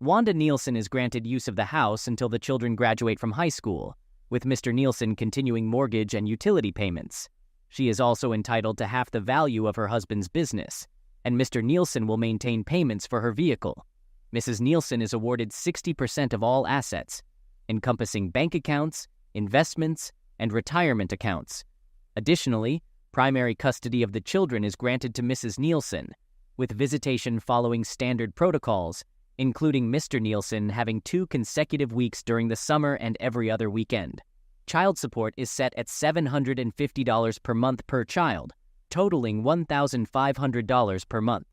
Wanda Nielsen is granted use of the house until the children graduate from high school, with Mr. Nielsen continuing mortgage and utility payments. She is also entitled to half the value of her husband's business, and Mr. Nielsen will maintain payments for her vehicle. Mrs. Nielsen is awarded 60% of all assets, encompassing bank accounts, investments, and retirement accounts. Additionally, primary custody of the children is granted to Mrs. Nielsen, with visitation following standard protocols, including Mr. Nielsen having 2 consecutive weeks during the summer and every other weekend. Child support is set at $750 per month per child, totaling $1,500 per month.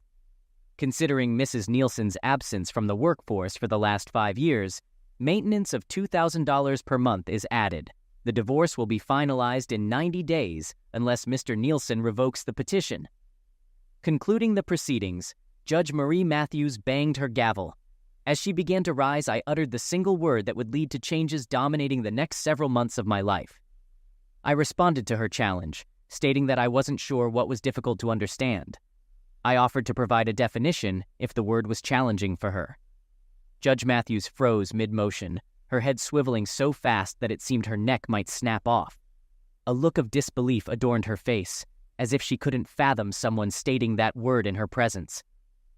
Considering Mrs. Nielsen's absence from the workforce for the last 5 years, maintenance of $2,000 per month is added. The divorce will be finalized in 90 days unless Mr. Nielsen revokes the petition. Concluding the proceedings, Judge Marie Matthews banged her gavel. As she began to rise, I uttered the single word that would lead to changes dominating the next several months of my life. I responded to her challenge, stating that I wasn't sure what was difficult to understand. I offered to provide a definition if the word was challenging for her. Judge Matthews froze mid-motion, her head swiveling so fast that it seemed her neck might snap off. A look of disbelief adorned her face, as if she couldn't fathom someone stating that word in her presence.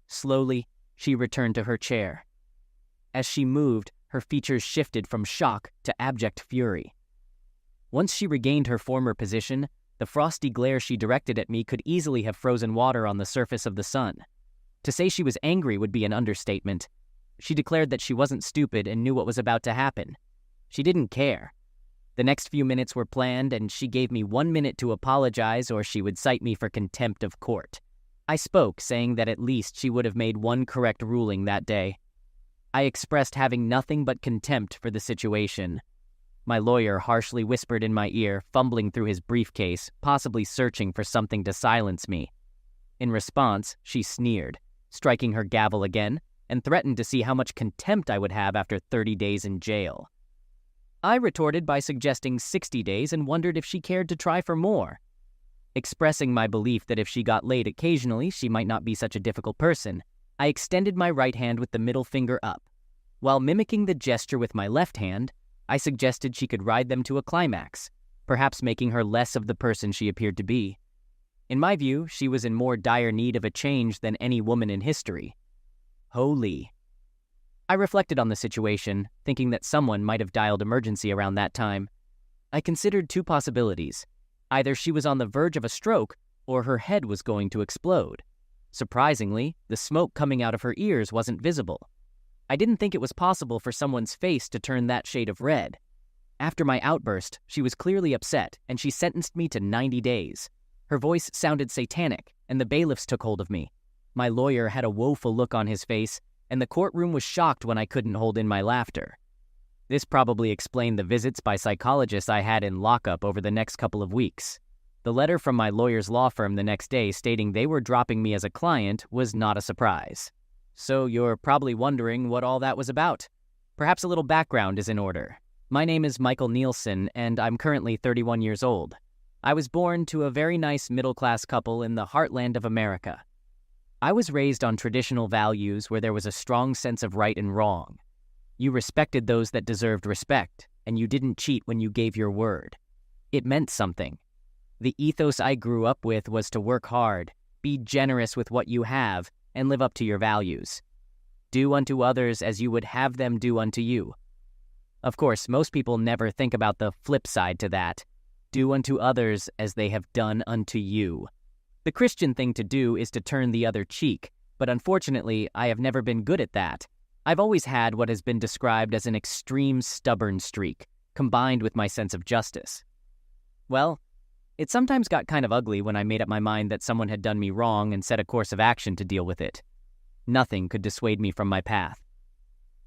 Slowly, she returned to her chair. As she moved, her features shifted from shock to abject fury. Once she regained her former position, the frosty glare she directed at me could easily have frozen water on the surface of the sun. To say she was angry would be an understatement. She declared that she wasn't stupid and knew what was about to happen. She didn't care. The next few minutes were planned, and she gave me 1 minute to apologize or she would cite me for contempt of court. I spoke, saying that at least she would have made one correct ruling that day. I expressed having nothing but contempt for the situation. My lawyer harshly whispered in my ear, fumbling through his briefcase, possibly searching for something to silence me. In response, she sneered, striking her gavel again, and threatened to see how much contempt I would have after 30 days in jail. I retorted by suggesting 60 days and wondered if she cared to try for more. Expressing my belief that if she got laid occasionally, she might not be such a difficult person, I extended my right hand with the middle finger up. While mimicking the gesture with my left hand, I suggested she could ride them to a climax, perhaps making her less of the person she appeared to be. In my view, she was in more dire need of a change than any woman in history. Holy. I reflected on the situation, thinking that someone might have dialed emergency around that time. I considered 2 possibilities. Either she was on the verge of a stroke, or her head was going to explode. Surprisingly, the smoke coming out of her ears wasn't visible. I didn't think it was possible for someone's face to turn that shade of red. After my outburst, she was clearly upset, and she sentenced me to 90 days. Her voice sounded satanic, and the bailiffs took hold of me. My lawyer had a woeful look on his face, and the courtroom was shocked when I couldn't hold in my laughter. This probably explained the visits by psychologists I had in lockup over the next couple of weeks. The letter from my lawyer's law firm the next day stating they were dropping me as a client was not a surprise. So you're probably wondering what all that was about. Perhaps a little background is in order. My name is Michael Nielsen, and I'm currently 31 years old. I was born to a very nice middle-class couple in the heartland of America. I was raised on traditional values where there was a strong sense of right and wrong. You respected those that deserved respect, and you didn't cheat when you gave your word. It meant something. The ethos I grew up with was to work hard, be generous with what you have, and live up to your values. Do unto others as you would have them do unto you. Of course, most people never think about the flip side to that. Do unto others as they have done unto you. The Christian thing to do is to turn the other cheek, but unfortunately, I have never been good at that. I've always had what has been described as an extreme stubborn streak, combined with my sense of justice. Well, it sometimes got kind of ugly when I made up my mind that someone had done me wrong and set a course of action to deal with it. Nothing could dissuade me from my path.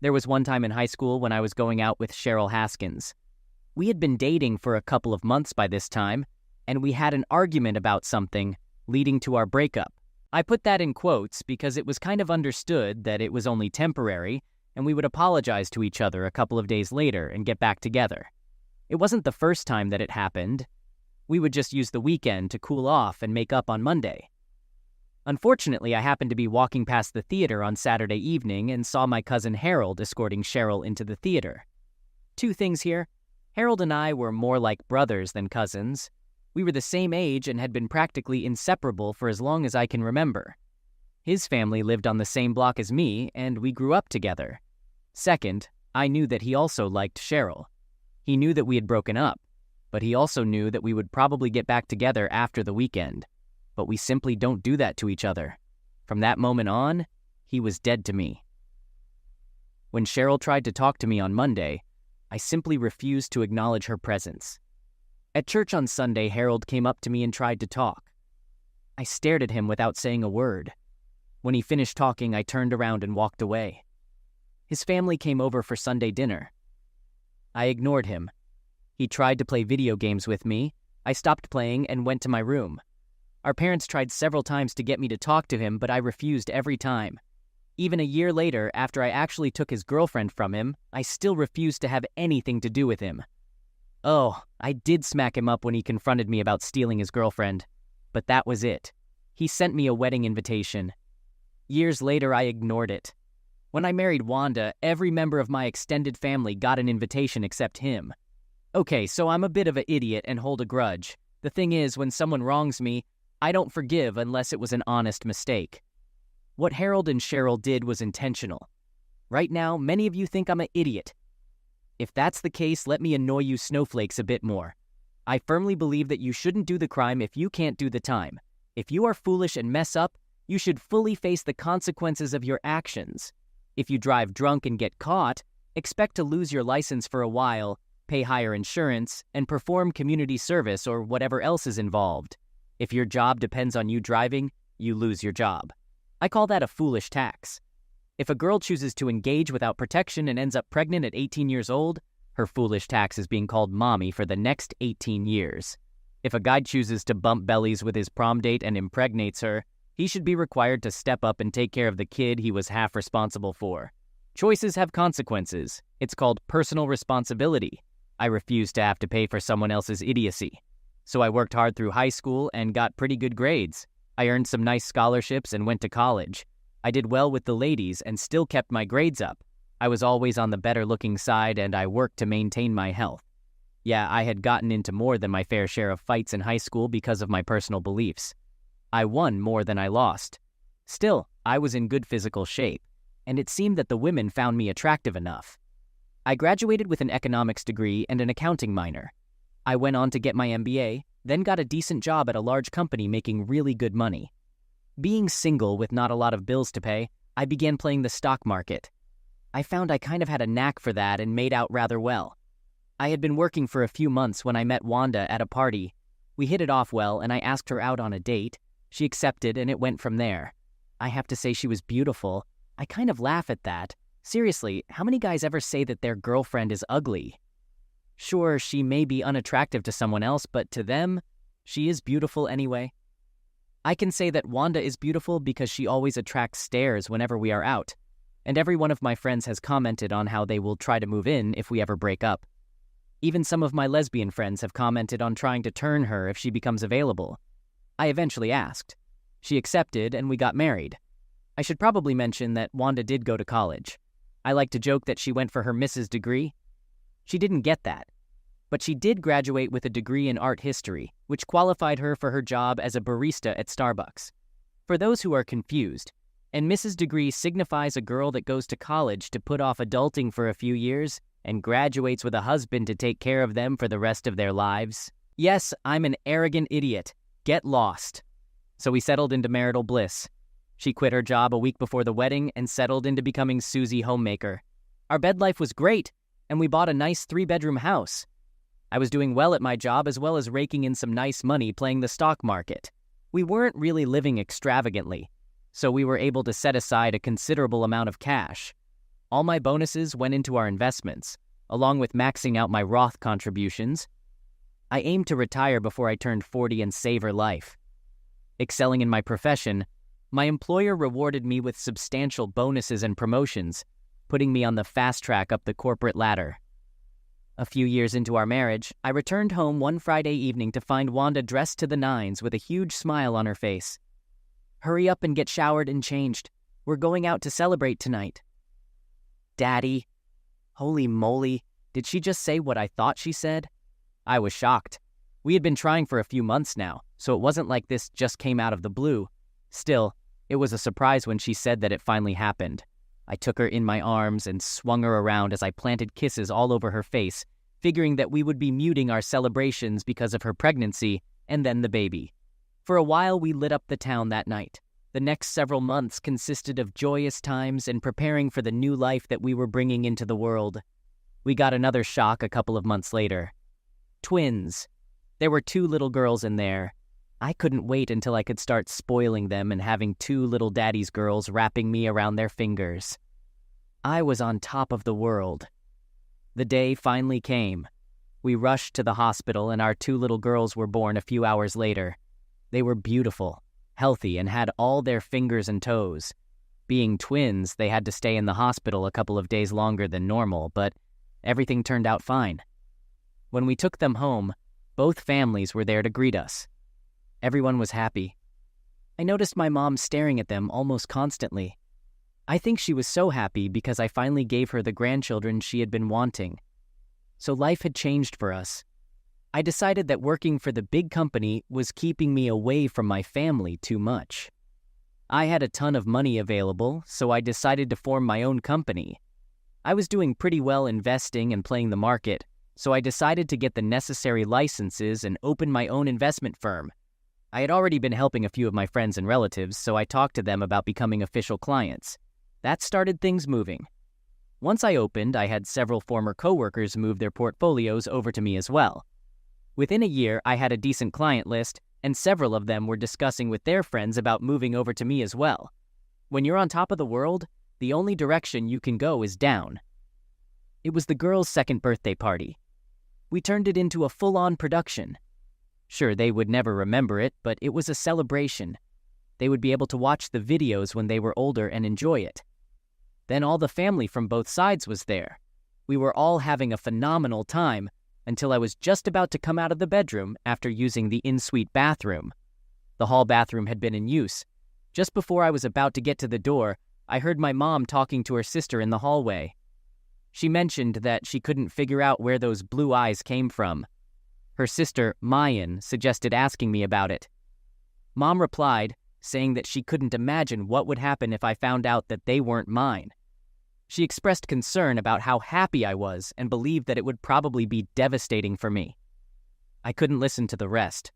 There was one time in high school when I was going out with Cheryl Haskins. We had been dating for a couple of months by this time, and we had an argument about something, leading to our breakup. I put that in quotes because it was kind of understood that it was only temporary, and we would apologize to each other a couple of days later and get back together. It wasn't the first time that it happened. We would just use the weekend to cool off and make up on Monday. Unfortunately, I happened to be walking past the theater on Saturday evening and saw my cousin Harold escorting Cheryl into the theater. Two things here. Harold and I were more like brothers than cousins. We were the same age and had been practically inseparable for as long as I can remember. His family lived on the same block as me, and we grew up together. Second, I knew that he also liked Cheryl. He knew that we had broken up, but he also knew that we would probably get back together after the weekend. But we simply don't do that to each other. From that moment on, he was dead to me. When Cheryl tried to talk to me on Monday, I simply refused to acknowledge her presence. At church on Sunday, Harold came up to me and tried to talk. I stared at him without saying a word. When he finished talking, I turned around and walked away. His family came over for Sunday dinner. I ignored him. He tried to play video games with me. I stopped playing and went to my room. Our parents tried several times to get me to talk to him, but I refused every time. Even a year later, after I actually took his girlfriend from him, I still refused to have anything to do with him. Oh, I did smack him up when he confronted me about stealing his girlfriend. But that was it. He sent me a wedding invitation. Years later, I ignored it. When I married Wanda, every member of my extended family got an invitation except him. Okay, so I'm a bit of an idiot and hold a grudge. The thing is, when someone wrongs me, I don't forgive unless it was an honest mistake. What Harold and Cheryl did was intentional. Right now, many of you think I'm an idiot. If that's the case, let me annoy you snowflakes a bit more. I firmly believe that you shouldn't do the crime if you can't do the time. If you are foolish and mess up, you should fully face the consequences of your actions. If you drive drunk and get caught, expect to lose your license for a while, pay higher insurance, and perform community service or whatever else is involved. If your job depends on you driving, you lose your job. I call that a foolish tax. If a girl chooses to engage without protection and ends up pregnant at 18 years old, her foolish tax is being called mommy for the next 18 years. If a guy chooses to bump bellies with his prom date and impregnates her, he should be required to step up and take care of the kid he was half responsible for. Choices have consequences. It's called personal responsibility. I refuse to have to pay for someone else's idiocy. So I worked hard through high school and got pretty good grades. I earned some nice scholarships and went to college. I did well with the ladies and still kept my grades up. I was always on the better-looking side and I worked to maintain my health. Yeah, I had gotten into more than my fair share of fights in high school because of my personal beliefs. I won more than I lost. Still, I was in good physical shape, and it seemed that the women found me attractive enough. I graduated with an economics degree and an accounting minor. I went on to get my MBA, then got a decent job at a large company making really good money. Being single with not a lot of bills to pay, I began playing the stock market. I found I kind of had a knack for that and made out rather well. I had been working for a few months when I met Wanda at a party. We hit it off well and I asked her out on a date. She accepted and it went from there. I have to say she was beautiful. I kind of laugh at that. Seriously, how many guys ever say that their girlfriend is ugly? Sure, she may be unattractive to someone else, but to them, she is beautiful anyway. I can say that Wanda is beautiful because she always attracts stares whenever we are out, and every one of my friends has commented on how they will try to move in if we ever break up. Even some of my lesbian friends have commented on trying to turn her if she becomes available. I eventually asked. She accepted and we got married. I should probably mention that Wanda did go to college. I like to joke that she went for her Mrs. degree. She didn't get that. But she did graduate with a degree in art history, which qualified her for her job as a barista at Starbucks. For those who are confused, and Mrs. degree signifies a girl that goes to college to put off adulting for a few years and graduates with a husband to take care of them for the rest of their lives. Yes, I'm an arrogant idiot. Get lost. So we settled into marital bliss. She quit her job a week before the wedding and settled into becoming Susie Homemaker. Our bed life was great, and we bought a nice 3-bedroom house. I was doing well at my job as well as raking in some nice money playing the stock market. We weren't really living extravagantly, so we were able to set aside a considerable amount of cash. All my bonuses went into our investments, along with maxing out my Roth contributions. I aimed to retire before I turned 40 and savor life. Excelling in my profession, my employer rewarded me with substantial bonuses and promotions, putting me on the fast track up the corporate ladder. A few years into our marriage, I returned home one Friday evening to find Wanda dressed to the nines with a huge smile on her face. Hurry up and get showered and changed. We're going out to celebrate tonight. Daddy. Holy moly, did she just say what I thought she said? I was shocked. We had been trying for a few months now, so it wasn't like this just came out of the blue. Still, it was a surprise when she said that it finally happened. I took her in my arms and swung her around as I planted kisses all over her face, figuring that we would be muting our celebrations because of her pregnancy and then the baby. For a while, we lit up the town that night. The next several months consisted of joyous times and preparing for the new life that we were bringing into the world. We got another shock a couple of months later. Twins. There were 2 little girls in there. I couldn't wait until I could start spoiling them and having 2 little daddy's girls wrapping me around their fingers. I was on top of the world. The day finally came. We rushed to the hospital and our 2 little girls were born a few hours later. They were beautiful, healthy, and had all their fingers and toes. Being twins, they had to stay in the hospital a couple of days longer than normal, but everything turned out fine. When we took them home, both families were there to greet us. Everyone was happy. I noticed my mom staring at them almost constantly. I think she was so happy because I finally gave her the grandchildren she had been wanting. So life had changed for us. I decided that working for the big company was keeping me away from my family too much. I had a ton of money available, so I decided to form my own company. I was doing pretty well investing and playing the market, so I decided to get the necessary licenses and open my own investment firm. I had already been helping a few of my friends and relatives, so I talked to them about becoming official clients. That started things moving. Once I opened, I had several former coworkers move their portfolios over to me as well. Within a year, I had a decent client list, and several of them were discussing with their friends about moving over to me as well. When you're on top of the world, the only direction you can go is down. It was the girls' second birthday party. We turned it into a full-on production. Sure, they would never remember it, but it was a celebration. They would be able to watch the videos when they were older and enjoy it. Then all the family from both sides was there. We were all having a phenomenal time until I was just about to come out of the bedroom after using the in-suite bathroom. The hall bathroom had been in use. Just before I was about to get to the door, I heard my mom talking to her sister in the hallway. She mentioned that she couldn't figure out where those blue eyes came from. Her sister, Mayan, suggested asking me about it. Mom replied, saying that she couldn't imagine what would happen if I found out that they weren't mine. She expressed concern about how happy I was and believed that it would probably be devastating for me. I couldn't listen to the rest.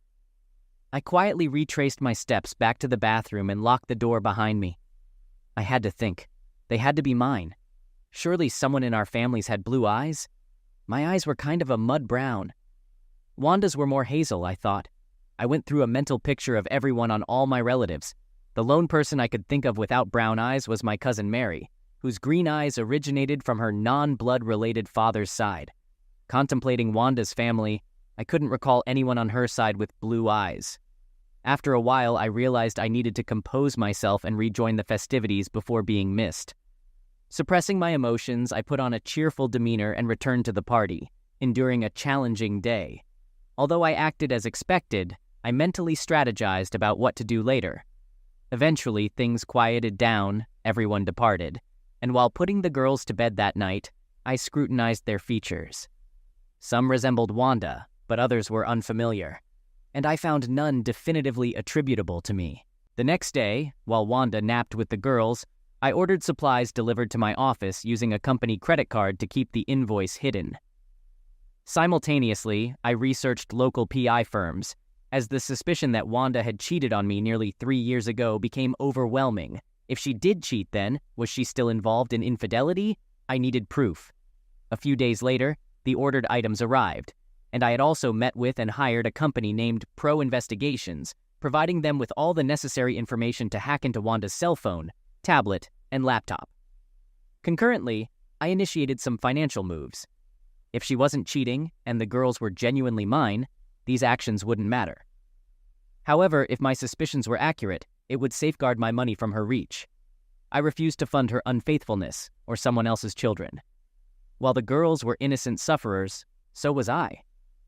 I quietly retraced my steps back to the bathroom and locked the door behind me. I had to think. They had to be mine. Surely someone in our families had blue eyes? My eyes were kind of a mud brown. Wanda's were more hazel, I thought. I went through a mental picture of everyone on all my relatives. The lone person I could think of without brown eyes was my cousin Mary, whose green eyes originated from her non-blood-related father's side. Contemplating Wanda's family, I couldn't recall anyone on her side with blue eyes. After a while, I realized I needed to compose myself and rejoin the festivities before being missed. Suppressing my emotions, I put on a cheerful demeanor and returned to the party, enduring a challenging day. Although I acted as expected, I mentally strategized about what to do later. Eventually, things quieted down, everyone departed, and while putting the girls to bed that night, I scrutinized their features. Some resembled Wanda, but others were unfamiliar, and I found none definitively attributable to me. The next day, while Wanda napped with the girls, I ordered supplies delivered to my office using a company credit card to keep the invoice hidden. Simultaneously, I researched local PI firms, as the suspicion that Wanda had cheated on me nearly 3 years ago became overwhelming. If she did cheat then, was she still involved in infidelity? I needed proof. A few days later, the ordered items arrived, and I had also met with and hired a company named Pro Investigations, providing them with all the necessary information to hack into Wanda's cell phone, tablet, and laptop. Concurrently, I initiated some financial moves. If she wasn't cheating and the girls were genuinely mine, these actions wouldn't matter. However, if my suspicions were accurate, it would safeguard my money from her reach. I refused to fund her unfaithfulness or someone else's children. While the girls were innocent sufferers, so was I.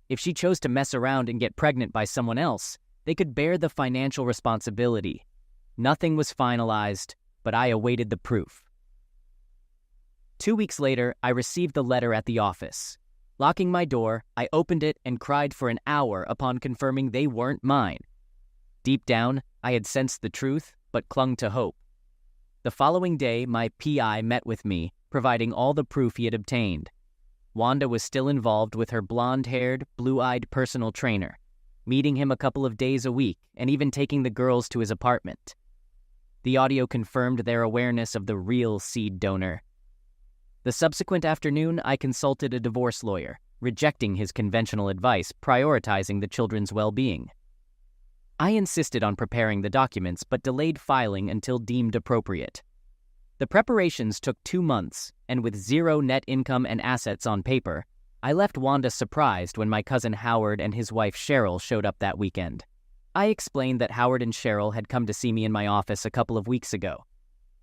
If she chose to mess around and get pregnant by someone else, they could bear the financial responsibility. Nothing was finalized, but I awaited the proof. 2 weeks later, I received the letter at the office. Locking my door, I opened it and cried for an hour upon confirming they weren't mine. Deep down, I had sensed the truth, but clung to hope. The following day, my PI met with me, providing all the proof he had obtained. Wanda was still involved with her blonde-haired, blue-eyed personal trainer, meeting him a couple of days a week and even taking the girls to his apartment. The audio confirmed their awareness of the real seed donor. The subsequent afternoon, I consulted a divorce lawyer, rejecting his conventional advice, prioritizing the children's well-being. I insisted on preparing the documents, but delayed filing until deemed appropriate. The preparations took 2 months, and with zero net income and assets on paper, I left Wanda surprised when my cousin Howard and his wife Cheryl showed up that weekend. I explained that Howard and Cheryl had come to see me in my office a couple of weeks ago.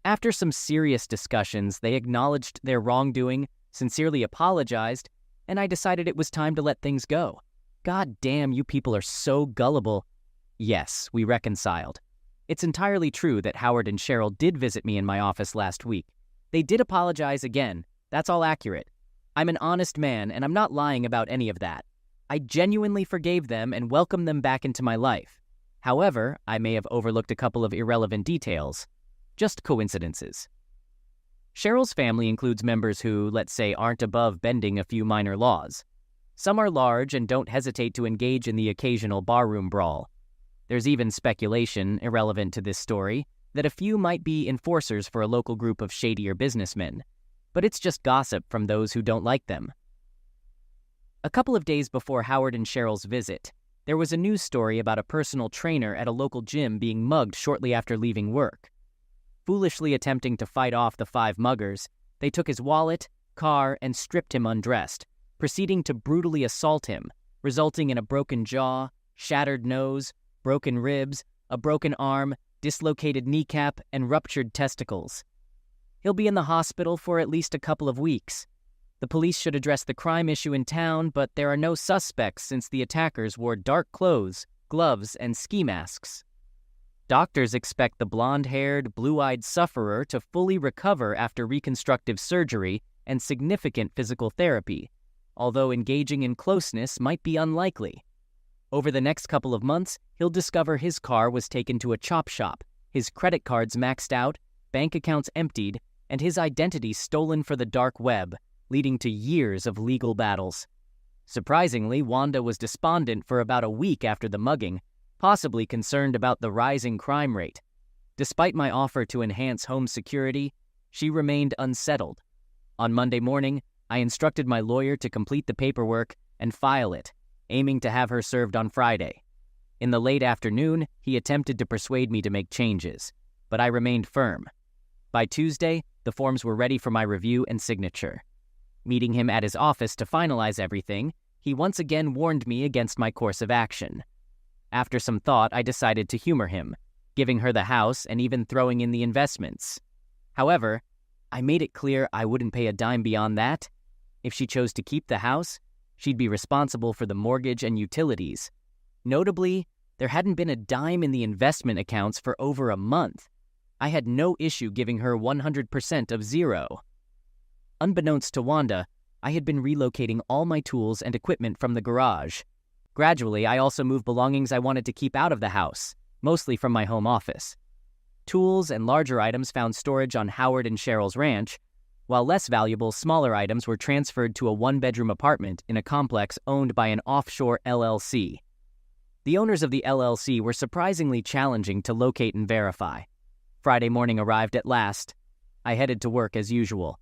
After some serious discussions, they acknowledged their wrongdoing, sincerely apologized, and I decided it was time to let things go. God damn, you people are so gullible. Yes, we reconciled. It's entirely true that Howard and Cheryl did visit me in my office last week. They did apologize again. That's all accurate. I'm an honest man, and I'm not lying about any of that. I genuinely forgave them and welcomed them back into my life. However, I may have overlooked a couple of irrelevant details. Just coincidences. Cheryl's family includes members who, let's say, aren't above bending a few minor laws. Some are large and don't hesitate to engage in the occasional barroom brawl. There's even speculation, irrelevant to this story, that a few might be enforcers for a local group of shadier businessmen, but it's just gossip from those who don't like them. A couple of days before Howard and Cheryl's visit, there was a news story about a personal trainer at a local gym being mugged shortly after leaving work. Foolishly attempting to fight off the 5 muggers, they took his wallet, car, and stripped him undressed, proceeding to brutally assault him, resulting in a broken jaw, shattered nose, broken ribs, a broken arm, dislocated kneecap, and ruptured testicles. He'll be in the hospital for at least a couple of weeks. The police should address the crime issue in town, but there are no suspects since the attackers wore dark clothes, gloves, and ski masks. Doctors expect the blonde-haired, blue-eyed sufferer to fully recover after reconstructive surgery and significant physical therapy, although engaging in closeness might be unlikely. Over the next couple of months, he'll discover his car was taken to a chop shop, his credit cards maxed out, bank accounts emptied, and his identity stolen for the dark web, leading to years of legal battles. Surprisingly, Wanda was despondent for about a week after the mugging, possibly concerned about the rising crime rate. Despite my offer to enhance home security, she remained unsettled. On Monday morning, I instructed my lawyer to complete the paperwork and file it, aiming to have her served on Friday. In the late afternoon, he attempted to persuade me to make changes, but I remained firm. By Tuesday, the forms were ready for my review and signature. Meeting him at his office to finalize everything, he once again warned me against my course of action. After some thought, I decided to humor him, giving her the house and even throwing in the investments. However, I made it clear I wouldn't pay a dime beyond that. If she chose to keep the house, she'd be responsible for the mortgage and utilities. Notably, there hadn't been a dime in the investment accounts for over a month. I had no issue giving her 100% of zero. Unbeknownst to Wanda, I had been relocating all my tools and equipment from the garage. Gradually, I also moved belongings I wanted to keep out of the house, mostly from my home office. Tools and larger items found storage on Howard and Cheryl's ranch, while less valuable, smaller items were transferred to a 1-bedroom apartment in a complex owned by an offshore LLC. The owners of the LLC were surprisingly challenging to locate and verify. Friday morning arrived at last. I headed to work as usual.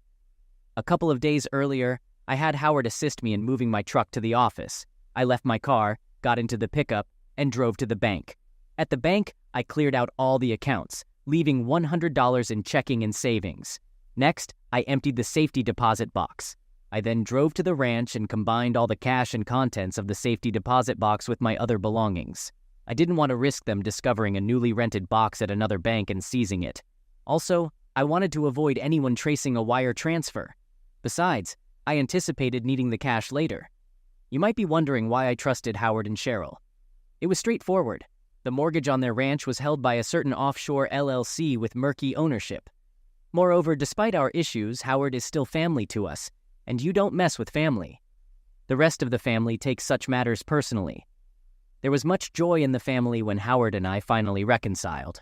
A couple of days earlier, I had Howard assist me in moving my truck to the office. I left my car, got into the pickup, and drove to the bank. At the bank, I cleared out all the accounts, leaving $100 in checking and savings. Next, I emptied the safety deposit box. I then drove to the ranch and combined all the cash and contents of the safety deposit box with my other belongings. I didn't want to risk them discovering a newly rented box at another bank and seizing it. Also, I wanted to avoid anyone tracing a wire transfer. Besides, I anticipated needing the cash later. You might be wondering why I trusted Howard and Cheryl. It was straightforward. The mortgage on their ranch was held by a certain offshore LLC with murky ownership. Moreover, despite our issues, Howard is still family to us, and you don't mess with family. The rest of the family takes such matters personally. There was much joy in the family when Howard and I finally reconciled.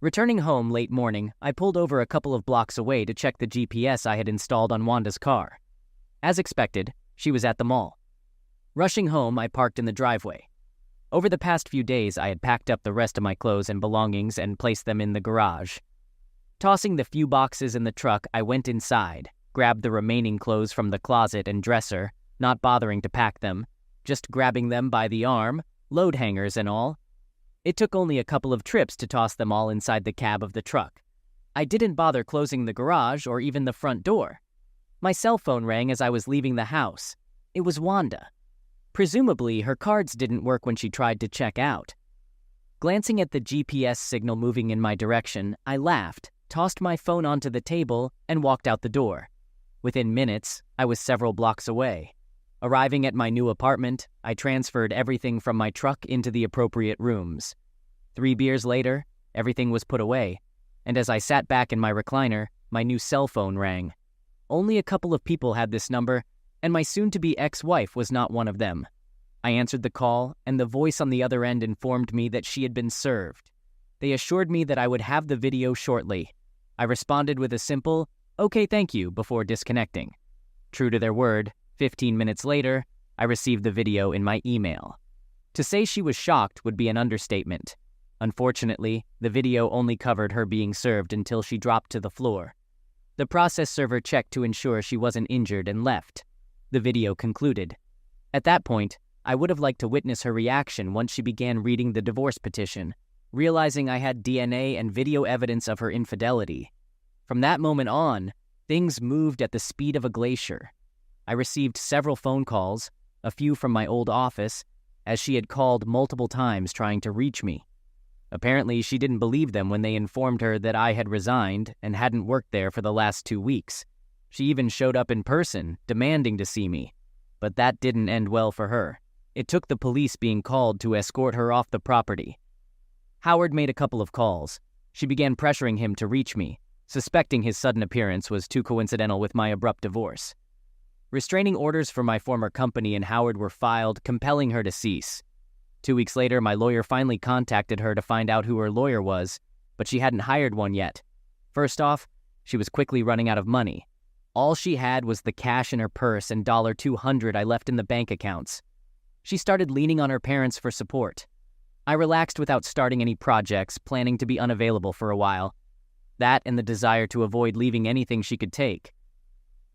Returning home late morning, I pulled over a couple of blocks away to check the GPS I had installed on Wanda's car. As expected, she was at the mall. Rushing home, I parked in the driveway. Over the past few days, I had packed up the rest of my clothes and belongings and placed them in the garage. Tossing the few boxes in the truck, I went inside, grabbed the remaining clothes from the closet and dresser, not bothering to pack them, just grabbing them by the arm, load hangers and all. It took only a couple of trips to toss them all inside the cab of the truck. I didn't bother closing the garage or even the front door. My cell phone rang as I was leaving the house. It was Wanda. Presumably, her cards didn't work when she tried to check out. Glancing at the GPS signal moving in my direction, I laughed, tossed my phone onto the table, and walked out the door. Within minutes, I was several blocks away. Arriving at my new apartment, I transferred everything from my truck into the appropriate rooms. 3 beers later, everything was put away, and as I sat back in my recliner, my new cell phone rang. Only a couple of people had this number, and my soon-to-be ex-wife was not one of them. I answered the call, and the voice on the other end informed me that she had been served. They assured me that I would have the video shortly. I responded with a simple, "Okay, thank you," before disconnecting. True to their word, 15 minutes later, I received the video in my email. To say she was shocked would be an understatement. Unfortunately, the video only covered her being served until she dropped to the floor. The process server checked to ensure she wasn't injured and left. The video concluded. At that point, I would have liked to witness her reaction once she began reading the divorce petition, realizing I had DNA and video evidence of her infidelity. From that moment on, things moved at the speed of a glacier. I received several phone calls, a few from my old office, as she had called multiple times trying to reach me. Apparently, she didn't believe them when they informed her that I had resigned and hadn't worked there for the last 2 weeks. She even showed up in person, demanding to see me. But that didn't end well for her. It took the police being called to escort her off the property. Howard made a couple of calls. She began pressuring him to reach me, suspecting his sudden appearance was too coincidental with my abrupt divorce. Restraining orders for my former company and Howard were filed, compelling her to cease. 2 weeks later, my lawyer finally contacted her to find out who her lawyer was, but she hadn't hired one yet. First off, she was quickly running out of money. All she had was the cash in her purse and $200 I left in the bank accounts. She started leaning on her parents for support. I relaxed without starting any projects, planning to be unavailable for a while. That and the desire to avoid leaving anything she could take.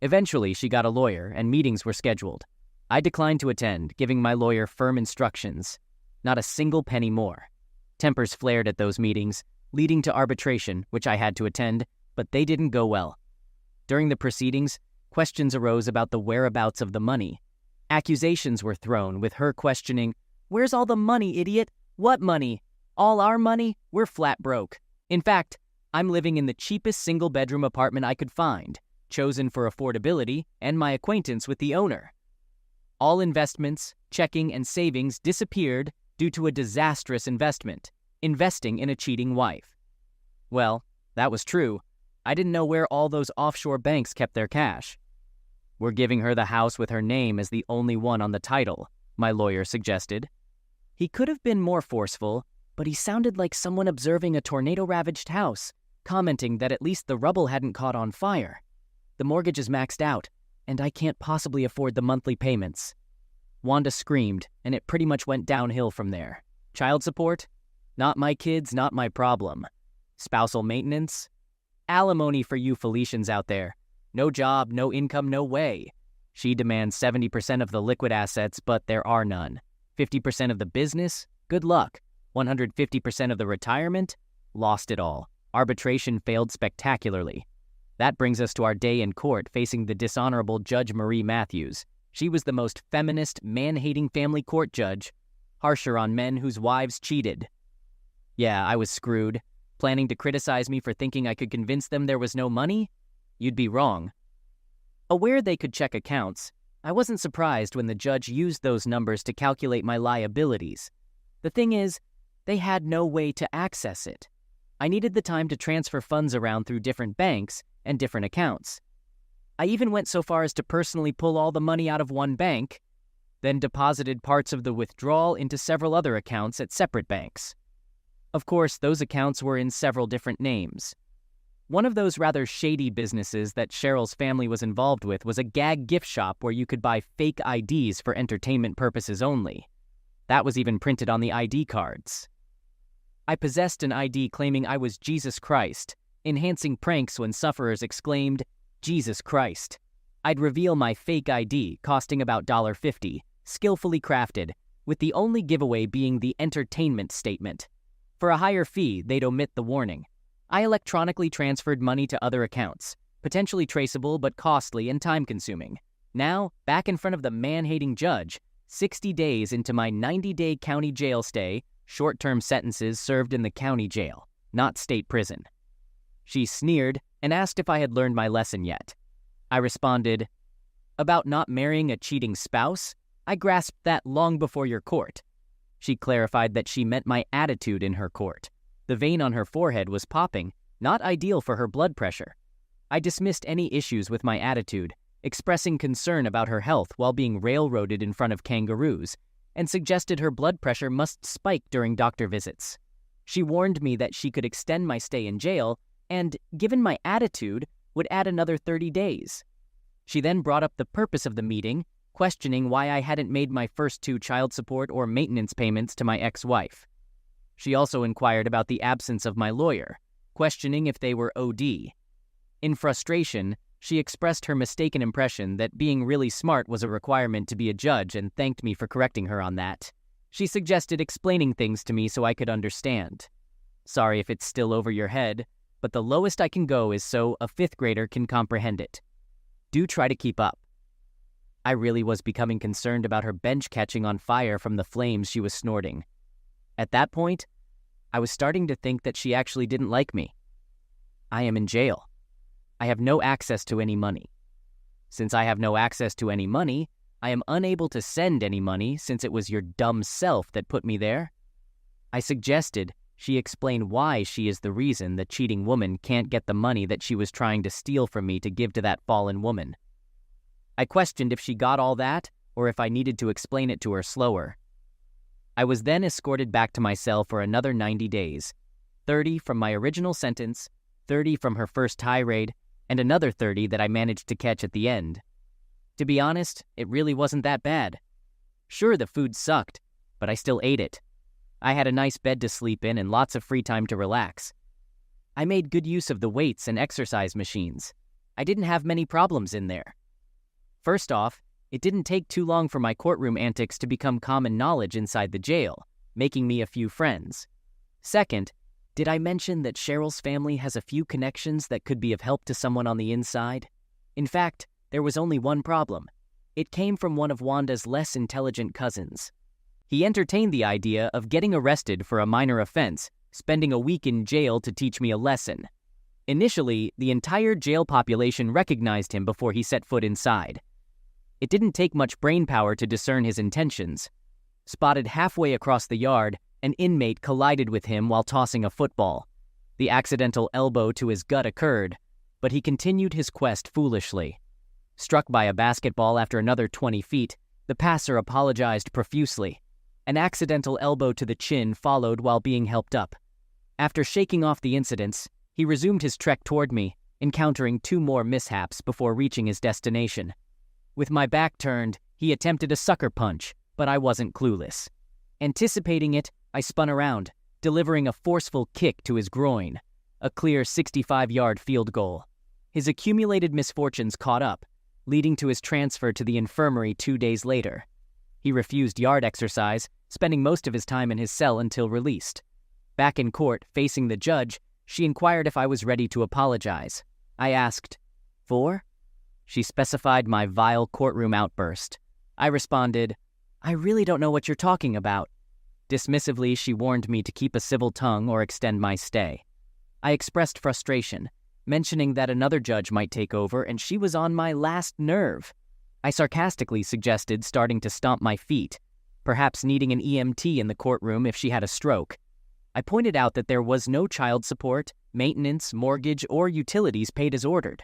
Eventually, she got a lawyer, and meetings were scheduled. I declined to attend, giving my lawyer firm instructions. Not a single penny more. Tempers flared at those meetings, leading to arbitration, which I had to attend, but they didn't go well. During the proceedings, questions arose about the whereabouts of the money. Accusations were thrown, with her questioning, "Where's all the money, idiot? What money? All our money? We're flat broke. In fact, I'm living in the cheapest single-bedroom apartment I could find, chosen for affordability and my acquaintance with the owner. All investments, checking, and savings disappeared due to a disastrous investment, investing in a cheating wife." Well, that was true. I didn't know where all those offshore banks kept their cash. "We're giving her the house with her name as the only one on the title," my lawyer suggested. He could have been more forceful, but he sounded like someone observing a tornado-ravaged house, commenting that at least the rubble hadn't caught on fire. "The mortgage is maxed out, and I can't possibly afford the monthly payments." Wanda screamed, and it pretty much went downhill from there. Child support? Not my kids, not my problem. Spousal maintenance? Alimony for you Felicians out there. No job, no income, no way. She demands 70% of the liquid assets, but there are none. 50% of the business? Good luck. 150% of the retirement? Lost it all. Arbitration failed spectacularly. That brings us to our day in court facing the dishonorable Judge Marie Matthews. She was the most feminist, man-hating family court judge, harsher on men whose wives cheated. Yeah, I was screwed. Planning to criticize me for thinking I could convince them there was no money? You'd be wrong. Aware they could check accounts, I wasn't surprised when the judge used those numbers to calculate my liabilities. The thing is, they had no way to access it. I needed the time to transfer funds around through different banks and different accounts. I even went so far as to personally pull all the money out of one bank, then deposited parts of the withdrawal into several other accounts at separate banks. Of course, those accounts were in several different names. One of those rather shady businesses that Cheryl's family was involved with was a gag gift shop where you could buy fake IDs for entertainment purposes only. That was even printed on the ID cards. I possessed an ID claiming I was Jesus Christ, enhancing pranks when sufferers exclaimed, "Jesus Christ." I'd reveal my fake ID, costing about $1.50, skillfully crafted, with the only giveaway being the entertainment statement. For a higher fee, they'd omit the warning. I electronically transferred money to other accounts, potentially traceable but costly and time-consuming. Now, back in front of the man-hating judge, 60 days into my 90-day county jail stay, short-term sentences served in the county jail, not state prison. She sneered and asked if I had learned my lesson yet. I responded, "About not marrying a cheating spouse? I grasped that long before your court." She clarified that she meant my attitude in her court. The vein on her forehead was popping, not ideal for her blood pressure. I dismissed any issues with my attitude, expressing concern about her health while being railroaded in front of kangaroos, and suggested her blood pressure must spike during doctor visits. She warned me that she could extend my stay in jail and, given my attitude, would add another 30 days. She then brought up the purpose of the meeting, questioning why I hadn't made my first 2 child support or maintenance payments to my ex-wife. She also inquired about the absence of my lawyer, questioning if they were OD. In frustration, she expressed her mistaken impression that being really smart was a requirement to be a judge and thanked me for correcting her on that. She suggested explaining things to me so I could understand. Sorry if it's still over your head, but the lowest I can go is so a 5th grader can comprehend it. Do try to keep up. I really was becoming concerned about her bench catching on fire from the flames she was snorting. At that point, I was starting to think that she actually didn't like me. I am in jail. I have no access to any money. Since I have no access to any money, I am unable to send any money since it was your dumb self that put me there. I suggested she explain why she is the reason the cheating woman can't get the money that she was trying to steal from me to give to that fallen woman. I questioned if she got all that, or if I needed to explain it to her slower. I was then escorted back to my cell for another 90 days, 30 from my original sentence, 30 from her first tirade, and another 30 that I managed to catch at the end. To be honest, it really wasn't that bad. Sure, the food sucked, but I still ate it. I had a nice bed to sleep in and lots of free time to relax. I made good use of the weights and exercise machines. I didn't have many problems in there. First off, it didn't take too long for my courtroom antics to become common knowledge inside the jail, making me a few friends. Second, did I mention that Cheryl's family has a few connections that could be of help to someone on the inside? In fact, there was only one problem. It came from one of Wanda's less intelligent cousins. He entertained the idea of getting arrested for a minor offense, spending a week in jail to teach me a lesson. Initially, the entire jail population recognized him before he set foot inside. It didn't take much brainpower to discern his intentions. Spotted halfway across the yard, an inmate collided with him while tossing a football. The accidental elbow to his gut occurred, but he continued his quest foolishly. Struck by a basketball after another 20 feet, the passer apologized profusely. An accidental elbow to the chin followed while being helped up. After shaking off the incidents, he resumed his trek toward me, encountering 2 more mishaps before reaching his destination. With my back turned, he attempted a sucker punch, but I wasn't clueless. Anticipating it, I spun around, delivering a forceful kick to his groin, a clear 65-yard field goal. His accumulated misfortunes caught up, leading to his transfer to the infirmary 2 days later. He refused yard exercise, spending most of his time in his cell until released. Back in court, facing the judge, she inquired if I was ready to apologize. I asked, "For?" She specified my vile courtroom outburst. I responded, "I really don't know what you're talking about." Dismissively, she warned me to keep a civil tongue or extend my stay. I expressed frustration, mentioning that another judge might take over and she was on my last nerve. I sarcastically suggested starting to stomp my feet, perhaps needing an EMT in the courtroom if she had a stroke. I pointed out that there was no child support, maintenance, mortgage, or utilities paid as ordered.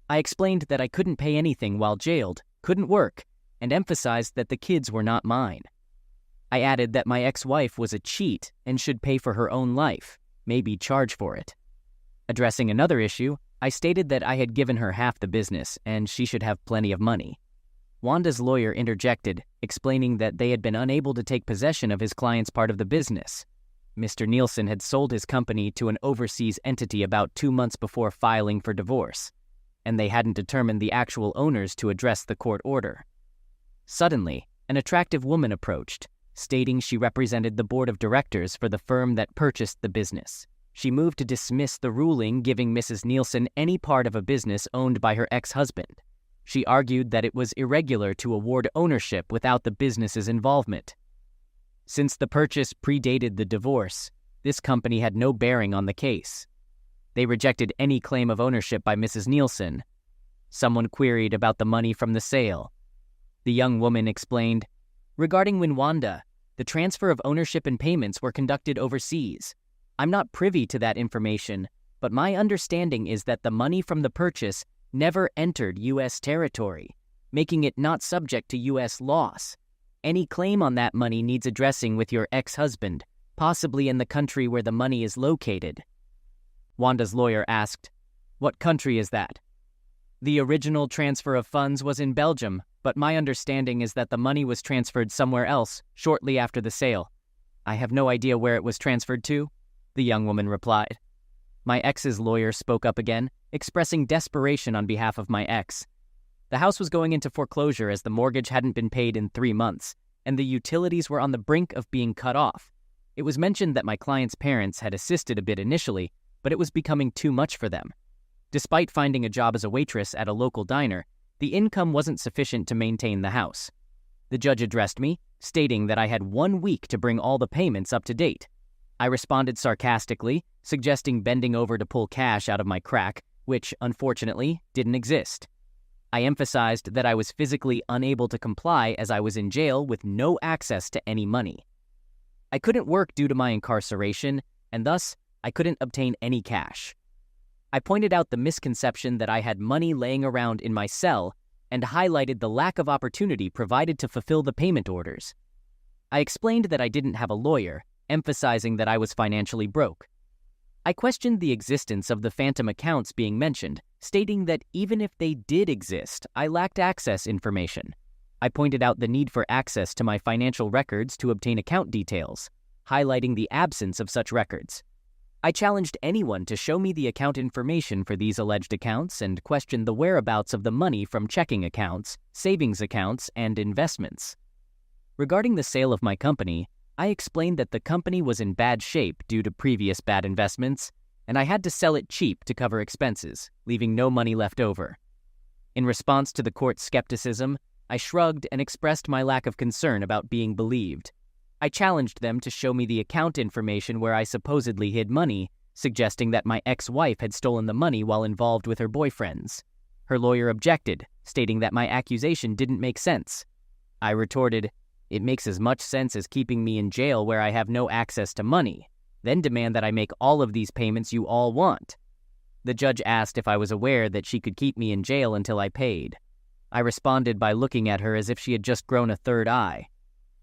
I explained that I couldn't pay anything while jailed, couldn't work, and emphasized that the kids were not mine. I added that my ex-wife was a cheat and should pay for her own life, maybe charge for it. Addressing another issue, I stated that I had given her half the business and she should have plenty of money. Wanda's lawyer interjected, explaining that they had been unable to take possession of his client's part of the business. Mr. Nielsen had sold his company to an overseas entity about 2 months before filing for divorce, and they hadn't determined the actual owners to address the court order. Suddenly, an attractive woman approached, stating she represented the board of directors for the firm that purchased the business. She moved to dismiss the ruling giving Mrs. Nielsen any part of a business owned by her ex-husband. She argued that it was irregular to award ownership without the business's involvement. Since the purchase predated the divorce, this company had no bearing on the case. They rejected any claim of ownership by Mrs. Nielsen. Someone queried about the money from the sale. The young woman explained, "Regarding Winwanda, the transfer of ownership and payments were conducted overseas. I'm not privy to that information, but my understanding is that the money from the purchase never entered U.S. territory, making it not subject to U.S. laws. Any claim on that money needs addressing with your ex-husband, possibly in the country where the money is located." Wanda's lawyer asked, "What country is that?" "The original transfer of funds was in Belgium, but my understanding is that the money was transferred somewhere else shortly after the sale. I have no idea where it was transferred to," the young woman replied. My ex's lawyer spoke up again, expressing desperation on behalf of my ex. The house was going into foreclosure as the mortgage hadn't been paid in 3 months, and the utilities were on the brink of being cut off. It was mentioned that my client's parents had assisted a bit initially, but it was becoming too much for them. Despite finding a job as a waitress at a local diner, the income wasn't sufficient to maintain the house. The judge addressed me, stating that I had 1 week to bring all the payments up to date. I responded sarcastically, suggesting bending over to pull cash out of my crack, which, unfortunately, didn't exist. I emphasized that I was physically unable to comply as I was in jail with no access to any money. I couldn't work due to my incarceration, and thus, I couldn't obtain any cash. I pointed out the misconception that I had money laying around in my cell and highlighted the lack of opportunity provided to fulfill the payment orders. I explained that I didn't have a lawyer, emphasizing that I was financially broke. I questioned the existence of the phantom accounts being mentioned, stating that even if they did exist, I lacked access information. I pointed out the need for access to my financial records to obtain account details, highlighting the absence of such records. I challenged anyone to show me the account information for these alleged accounts and questioned the whereabouts of the money from checking accounts, savings accounts, and investments. Regarding the sale of my company, I explained that the company was in bad shape due to previous bad investments, and I had to sell it cheap to cover expenses, leaving no money left over. In response to the court's skepticism, I shrugged and expressed my lack of concern about being believed. I challenged them to show me the account information where I supposedly hid money, suggesting that my ex-wife had stolen the money while involved with her boyfriends. Her lawyer objected, stating that my accusation didn't make sense. I retorted, "It makes as much sense as keeping me in jail where I have no access to money. Then demand that I make all of these payments you all want." The judge asked if I was aware that she could keep me in jail until I paid. I responded by looking at her as if she had just grown a third eye.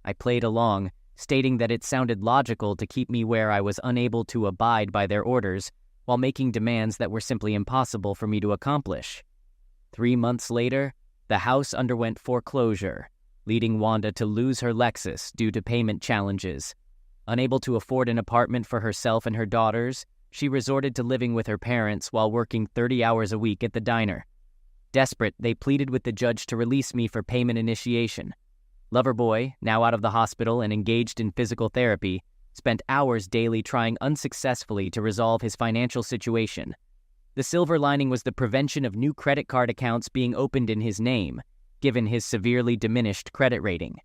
I played along, stating that it sounded logical to keep me where I was unable to abide by their orders, while making demands that were simply impossible for me to accomplish. 3 months later, the house underwent foreclosure, leading Wanda to lose her Lexus due to payment challenges. Unable to afford an apartment for herself and her daughters, she resorted to living with her parents while working 30 hours a week at the diner. Desperate, they pleaded with the judge to release me for payment initiation. Loverboy, now out of the hospital and engaged in physical therapy, spent hours daily trying unsuccessfully to resolve his financial situation. The silver lining was the prevention of new credit card accounts being opened in his name, given his severely diminished credit rating.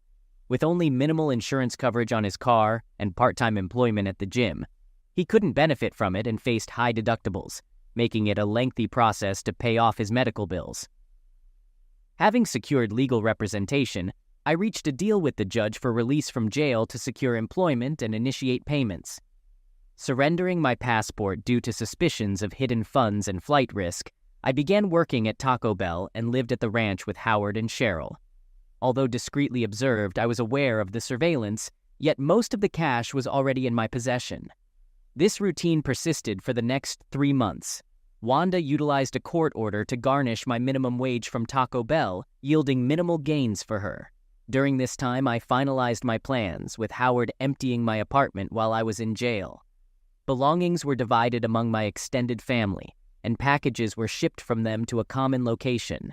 With only minimal insurance coverage on his car and part-time employment at the gym, he couldn't benefit from it and faced high deductibles, making it a lengthy process to pay off his medical bills. Having secured legal representation, I reached a deal with the judge for release from jail to secure employment and initiate payments. Surrendering my passport due to suspicions of hidden funds and flight risk, I began working at Taco Bell and lived at the ranch with Howard and Cheryl. Although discreetly observed, I was aware of the surveillance, yet most of the cash was already in my possession. This routine persisted for the next 3 months. Wanda utilized a court order to garnish my minimum wage from Taco Bell, yielding minimal gains for her. During this time, I finalized my plans, with Howard emptying my apartment while I was in jail. Belongings were divided among my extended family, and packages were shipped from them to a common location.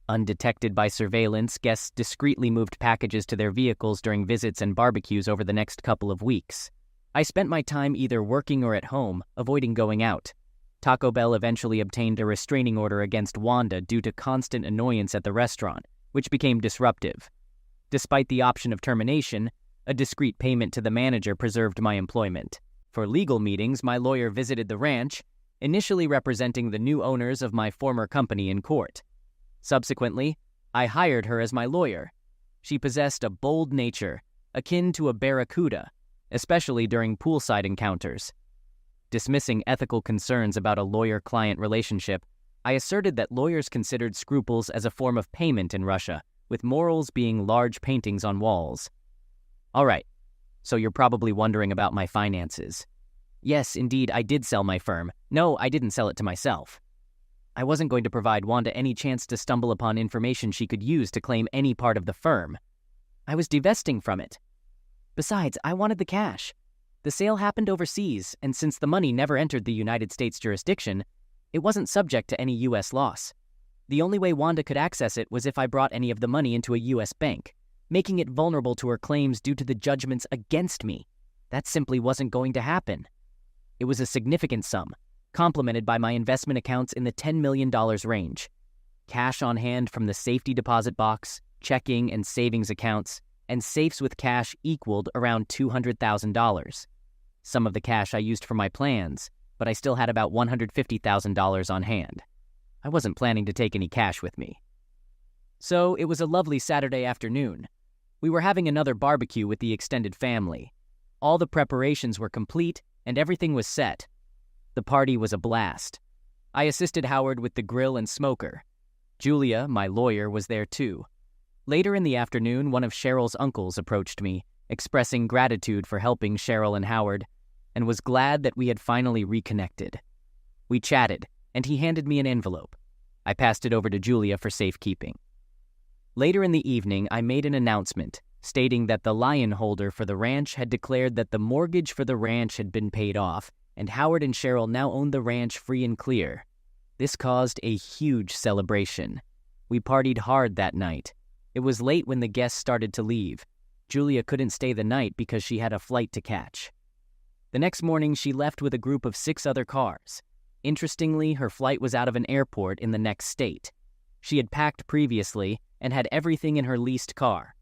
Undetected by surveillance, guests discreetly moved packages to their vehicles during visits and barbecues over the next couple of weeks. I spent my time either working or at home, avoiding going out. Taco Bell eventually obtained a restraining order against Wanda due to constant annoyance at the restaurant, which became disruptive. Despite the option of termination, a discreet payment to the manager preserved my employment. For legal meetings, my lawyer visited the ranch, initially representing the new owners of my former company in court. Subsequently, I hired her as my lawyer. She possessed a bold nature, akin to a barracuda, especially during poolside encounters. Dismissing ethical concerns about a lawyer-client relationship, I asserted that lawyers considered scruples as a form of payment in Russia, with morals being large paintings on walls. All right, so you're probably wondering about my finances. Yes, indeed, I did sell my firm. No, I didn't sell it to myself. I wasn't going to provide Wanda any chance to stumble upon information she could use to claim any part of the firm. I was divesting from it. Besides, I wanted the cash. The sale happened overseas, and since the money never entered the United States jurisdiction, it wasn't subject to any U.S. loss. The only way Wanda could access it was if I brought any of the money into a U.S. bank, making it vulnerable to her claims due to the judgments against me. That simply wasn't going to happen. It was a significant sum, complemented by my investment accounts in the $10 million range. Cash on hand from the safety deposit box, checking and savings accounts, and safes with cash equaled around $200,000. Some of the cash I used for my plans, but I still had about $150,000 on hand. I wasn't planning to take any cash with me. So it was a lovely Saturday afternoon. We were having another barbecue with the extended family. All the preparations were complete, and everything was set. The party was a blast. I assisted Howard with the grill and smoker. Julia, my lawyer, was there too. Later in the afternoon, one of Cheryl's uncles approached me, expressing gratitude for helping Cheryl and Howard, and was glad that we had finally reconnected. We chatted, and he handed me an envelope. I passed it over to Julia for safekeeping. Later in the evening, I made an announcement, stating that the lion holder for the ranch had declared that the mortgage for the ranch had been paid off, and Howard and Cheryl now owned the ranch free and clear. This caused a huge celebration. We partied hard that night. It was late when the guests started to leave. Julia couldn't stay the night because she had a flight to catch. The next morning, she left with a group of 6 other cars. Interestingly, her flight was out of an airport in the next state. She had packed previously and had everything in her leased car.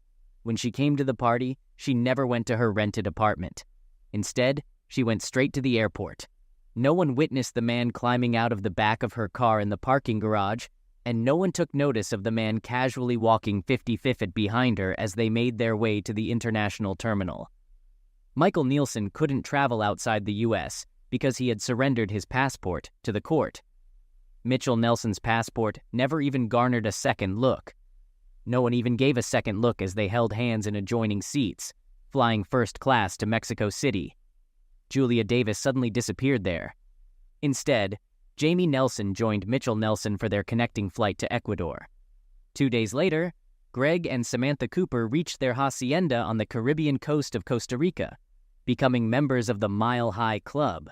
When she came to the party, she never went to her rented apartment. Instead, she went straight to the airport. No one witnessed the man climbing out of the back of her car in the parking garage, and no one took notice of the man casually walking 55th behind her as they made their way to the international terminal. Michael Nielsen couldn't travel outside the U.S. because he had surrendered his passport to the court. Mitchell Nelson's passport never even garnered a second look. No one even gave a second look as they held hands in adjoining seats, flying first class to Mexico City. Julia Davis suddenly disappeared there. Instead, Jamie Nelson joined Mitchell Nelson for their connecting flight to Ecuador. 2 days later, Greg and Samantha Cooper reached their hacienda on the Caribbean coast of Costa Rica, becoming members of the Mile High Club.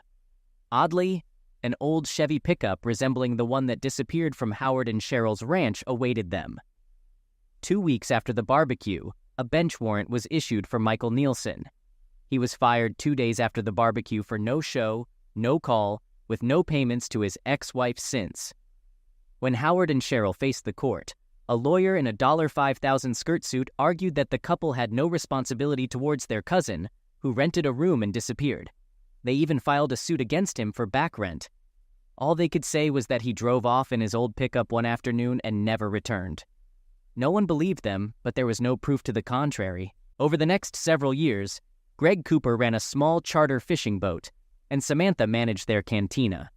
Oddly, an old Chevy pickup resembling the one that disappeared from Howard and Cheryl's ranch awaited them. 2 weeks after the barbecue, a bench warrant was issued for Michael Nielsen. He was fired 2 days after the barbecue for no show, no call, with no payments to his ex-wife since. When Howard and Cheryl faced the court, a lawyer in a $5,000 skirt suit argued that the couple had no responsibility towards their cousin, who rented a room and disappeared. They even filed a suit against him for back rent. All they could say was that he drove off in his old pickup one afternoon and never returned. No one believed them, but there was no proof to the contrary. Over the next several years, Greg Cooper ran a small charter fishing boat, and Samantha managed their cantina.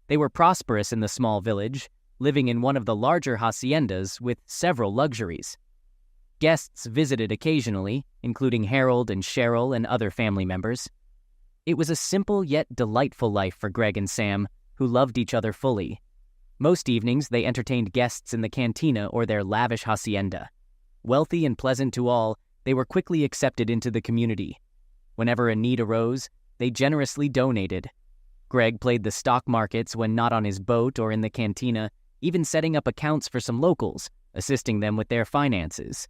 They were prosperous in the small village, living in one of the larger haciendas with several luxuries. Guests visited occasionally, including Harold and Cheryl and other family members. It was a simple yet delightful life for Greg and Sam, who loved each other fully. Most evenings, they entertained guests in the cantina or their lavish hacienda. Wealthy and pleasant to all, they were quickly accepted into the community. Whenever a need arose, they generously donated. Greg played the stock markets when not on his boat or in the cantina, even setting up accounts for some locals, assisting them with their finances.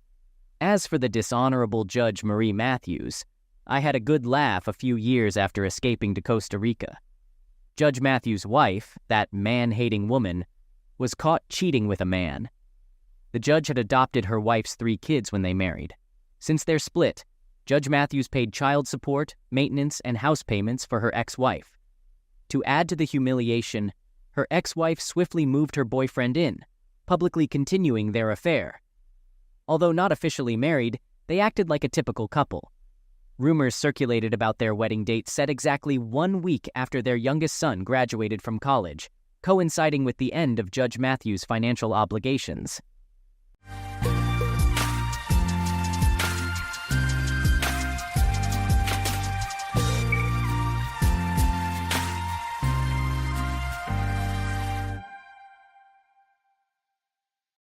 As for the dishonorable Judge Marie Matthews, I had a good laugh a few years after escaping to Costa Rica. Judge Matthews' wife, that man-hating woman, was caught cheating with a man. The judge had adopted her wife's 3 kids when they married. Since their split, Judge Matthews paid child support, maintenance, and house payments for her ex-wife. To add to the humiliation, her ex-wife swiftly moved her boyfriend in, publicly continuing their affair. Although not officially married, they acted like a typical couple. Rumors circulated about their wedding date set exactly 1 week after their youngest son graduated from college, coinciding with the end of Judge Matthews' financial obligations.